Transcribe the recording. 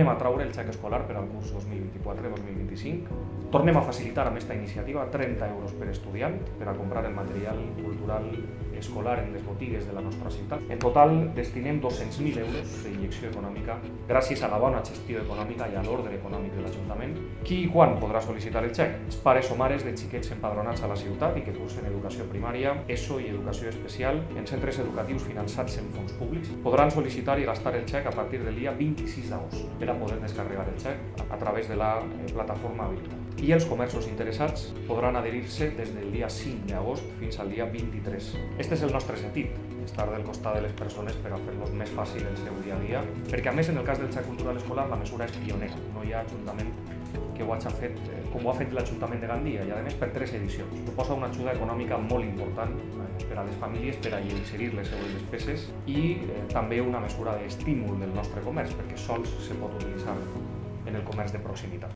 Tornem a traure el xec escolar per al curs 2024-2025. Tornem a facilitar amb aquesta iniciativa 30 euros per estudiant per a comprar el material cultural escolar en les botigues de la nostra ciutat. En total destinem 200.000 euros d'injecció econòmica gràcies a la bona gestió econòmica i a l'ordre econòmic de l'Ajuntament. Qui i quan podrà sol·licitar el xec? Els pares o mares de xiquets empadronats a la ciutat i que cursen educació primària, ESO i educació especial en centres educatius finançats en fons públics podran sol·licitar i gastar el xec a partir del dia 26 d'agost per a poder descarregar el xec a través de la plataforma habilitada. I els comerços interessats podran adherir-se des del dia 5 d'agost fins al dia 23. Este és el nostre sentit, estar del costat de les persones per a fer-los més fàcil el seu dia a dia, perquè a més en el cas del xec cultural escolar la mesura és pionera, no hi ha ajuntament que ho hagi fet com ho ha fet l'Ajuntament de Gandia i a més per 3 edicions. Suposa una ajuda econòmica molt important per a les famílies per a inserir les seues despeses i també una mesura d'estímul del nostre comerç perquè sols se pot utilitzar en el comerç de proximitat.